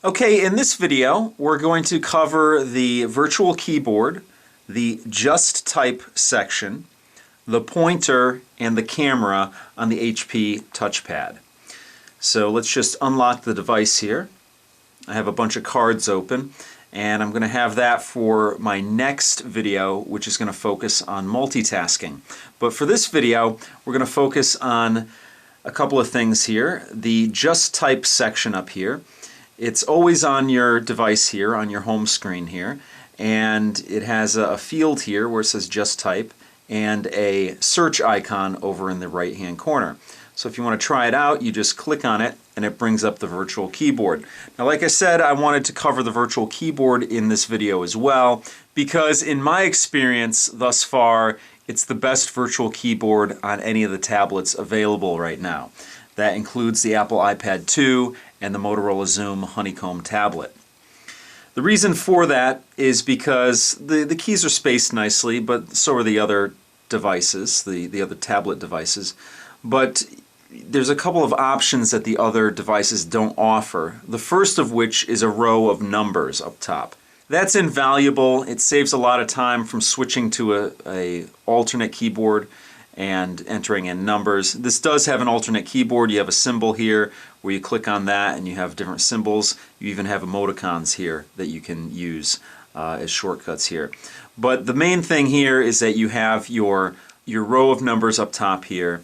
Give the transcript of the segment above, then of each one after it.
Okay, in this video, we're going to cover the virtual keyboard, the Just Type section, the pointer, and the camera on the HP TouchPad. So let's just unlock the device here. I have a bunch of cards open, and I'm going to have that for my next video, which is going to focus on multitasking. But for this video, we're going to focus on a couple of things here. The Just Type section up here. It's always on your device here, on your home screen here, and it has a field here where it says Just Type and a search icon over in the right hand corner. So if you want to try it out, you just click on it and it brings up the virtual keyboard. Now, like I said, I wanted to cover the virtual keyboard in this video as well because in my experience thus far, it's the best virtual keyboard on any of the tablets available right now. That includes the Apple iPad 2 and the Motorola Xoom Honeycomb tablet. The reason for that is because the keys are spaced nicely, but so are the other devices, the other tablet devices. But there's a couple of options that the other devices don't offer. The first of which is a row of numbers up top. That's invaluable. It saves a lot of time from switching to a alternate keyboard and entering in numbers. This does have an alternate keyboard. You have a symbol here where you click on that and you have different symbols. You even have emoticons here that you can use as shortcuts here. But the main thing here is that you have your row of numbers up top here,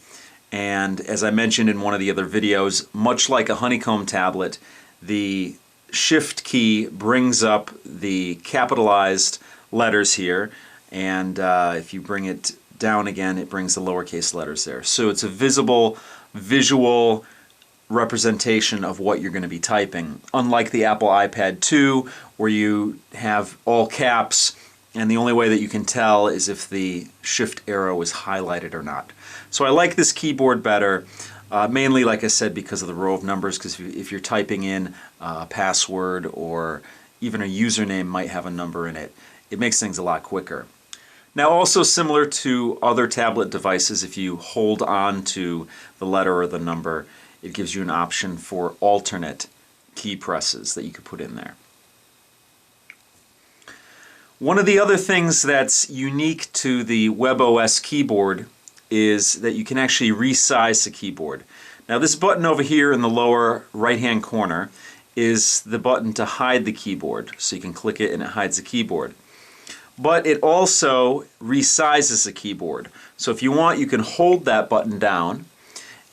and as I mentioned in one of the other videos, much like a Honeycomb tablet, the Shift key brings up the capitalized letters here, and if you bring it down again, it brings the lowercase letters there. So it's a visible, visual representation of what you're going to be typing. Unlike the Apple iPad 2, where you have all caps, and the only way that you can tell is if the shift arrow is highlighted or not. So I like this keyboard better, mainly, like I said, because of the row of numbers, because if you're typing in a password or even a username might have a number in it, it makes things a lot quicker. Now, also similar to other tablet devices, if you hold on to the letter or the number, it gives you an option for alternate key presses that you could put in there. One of the other things that's unique to the WebOS keyboard is that you can actually resize the keyboard. Now, this button over here in the lower right-hand corner is the button to hide the keyboard. So you can click it and it hides the keyboard. But it also resizes the keyboard. So if you want, you can hold that button down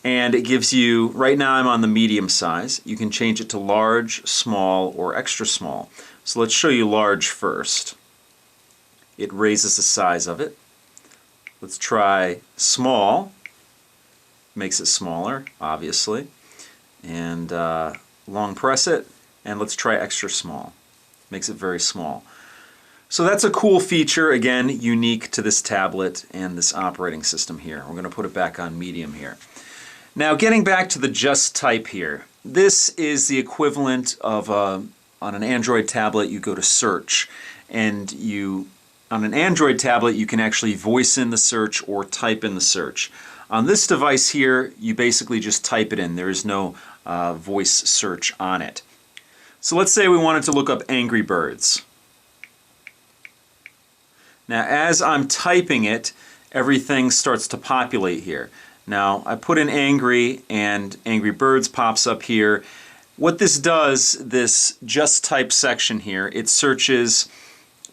and it gives you, right now I'm on the medium size, you can change it to large, small, or extra small. So let's show you large first. It raises the size of it. Let's try small. Makes it smaller, obviously. And long press it, and let's try extra small. Makes it very small. So that's a cool feature, again, unique to this tablet and this operating system here. We're going to put it back on medium here. Now, getting back to the Just Type here, this is the equivalent of, on an Android tablet, you go to search, and on an Android tablet, you can actually voice in the search or type in the search. On this device here, you basically just type it in. There is no voice search on it. So let's say we wanted to look up Angry Birds. Now, as I'm typing it, everything starts to populate here. Now, I put in angry, and Angry Birds pops up here. What this does, this Just Type section here, it searches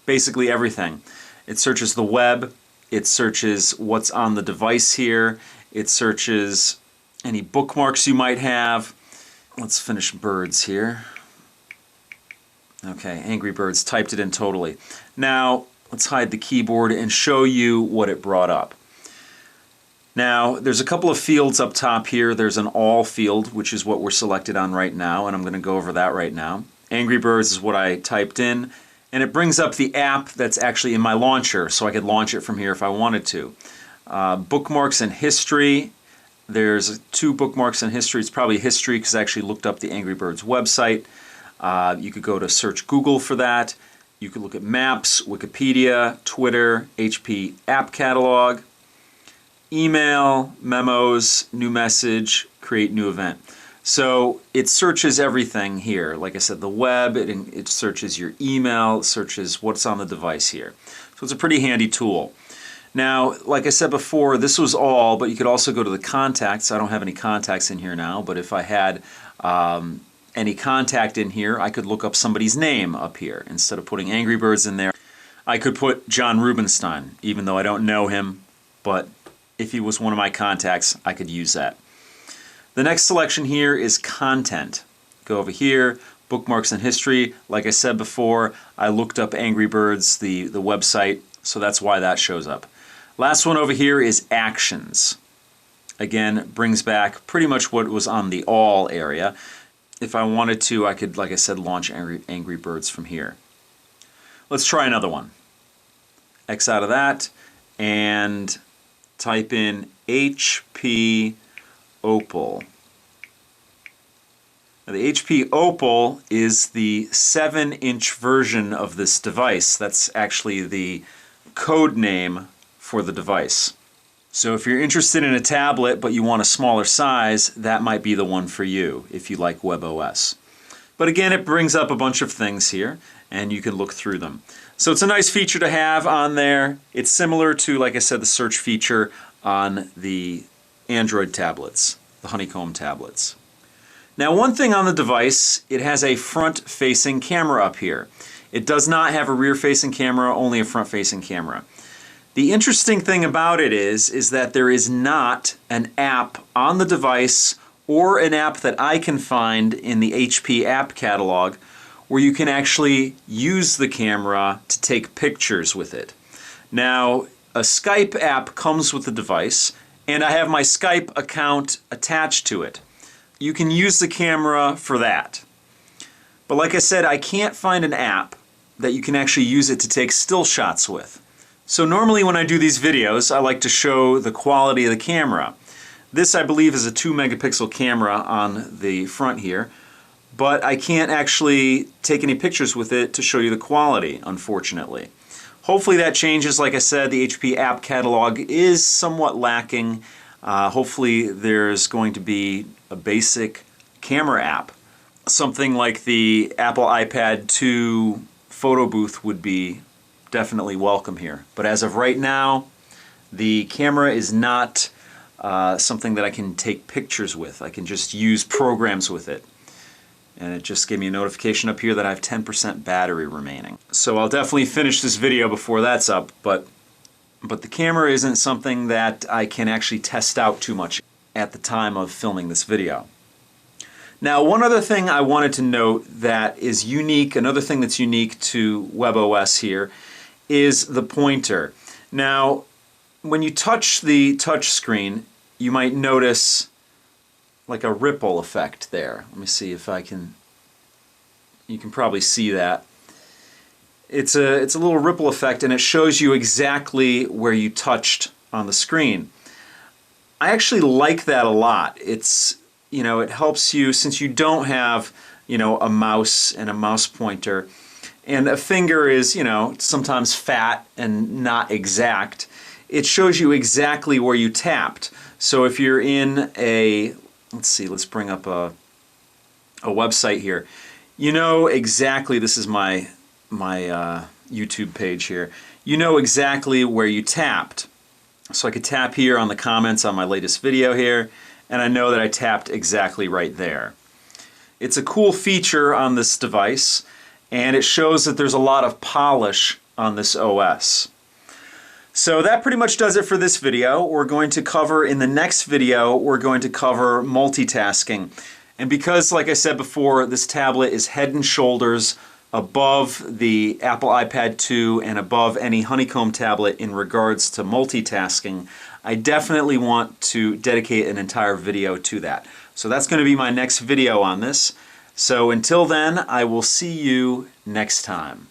basically everything. It searches the web, it searches what's on the device here, it searches any bookmarks you might have. Let's finish birds here. Okay, Angry Birds, typed it in totally. Now, let's hide the keyboard and show you what it brought up. Now, there's a couple of fields up top here. There's an all field, which is what we're selected on right now, and I'm going to go over that right now. Angry Birds is what I typed in, and it brings up the app that's actually in my launcher, so I could launch it from here if I wanted to. Bookmarks and history. There's 2 bookmarks in history. It's probably history because I actually looked up the Angry Birds website. You could go to search Google for that. You could look at Maps, Wikipedia, Twitter, HP App Catalog. email, memos, new message, create new event. So it searches everything here. Like I said, the web, it searches your email, it searches what's on the device here. So it's a pretty handy tool. Now, like I said before, this was all, but you could also go to the contacts. I don't have any contacts in here now, but if I had any contact in here, I could look up somebody's name up here. Instead of putting Angry Birds in there, I could put John Rubenstein, even though I don't know him, but if he was one of my contacts, I could use that. The next selection here is content. Go over here, bookmarks and history. Like I said before, I looked up Angry Birds, the website, so that's why that shows up. Last one over here is actions. Again, brings back pretty much what was on the all area. If I wanted to, I could, like I said, launch Angry Birds from here. Let's try another one. X out of that and type in HP Opal. Now, the HP Opal is the 7-inch version of this device. That's actually the code name for the device. So if you're interested in a tablet but you want a smaller size, that might be the one for you if you like WebOS. But again, it brings up a bunch of things here and you can look through them. So it's a nice feature to have on there. It's similar to, like I said, the search feature on the Android tablets, the Honeycomb tablets. Now, one thing on the device, it has a front-facing camera up here. It does not have a rear-facing camera, only a front-facing camera. The interesting thing about it is that there is not an app on the device or an app that I can find in the HP app catalog where you can actually use the camera to take pictures with it. Now, a Skype app comes with the device, and I have my Skype account attached to it. You can use the camera for that. But like I said, I can't find an app that you can actually use it to take still shots with. So normally when I do these videos, I like to show the quality of the camera. This, I believe, is a 2-megapixel camera on the front here, but I can't actually take any pictures with it to show you the quality, unfortunately. Hopefully that changes. Like I said, the HP app catalog is somewhat lacking. Hopefully there's going to be a basic camera app. Something like the Apple iPad 2 photo booth would be definitely welcome here. But as of right now, the camera is not something that I can take pictures with. I can just use programs with it. And it just gave me a notification up here that I have 10% battery remaining. So I'll definitely finish this video before that's up, but the camera isn't something that I can actually test out too much at the time of filming this video. Now, one other thing I wanted to note that is unique, another thing that's unique to WebOS here, is the pointer. Now, when you touch the touch screen, you might notice like a ripple effect there. Let me see if I can, you can probably see that. It's a little ripple effect, and it shows you exactly where you touched on the screen. I actually like that a lot. It's, you know, it helps you, since you don't have, you know, a mouse and a mouse pointer, and a finger is, you know, sometimes fat and not exact. It shows you exactly where you tapped. So if you're in a, let's see, let's bring up a website here. You know exactly, this is my YouTube page here. You know exactly where you tapped. So I could tap here on the comments on my latest video here, and I know that I tapped exactly right there. It's a cool feature on this device, and it shows that there's a lot of polish on this OS. So that pretty much does it for this video. We're going to cover, in the next video, we're going to cover multitasking. And because, like I said before, this tablet is head and shoulders above the Apple iPad 2 and above any Honeycomb tablet in regards to multitasking, I definitely want to dedicate an entire video to that. So that's going to be my next video on this. So until then, I will see you next time.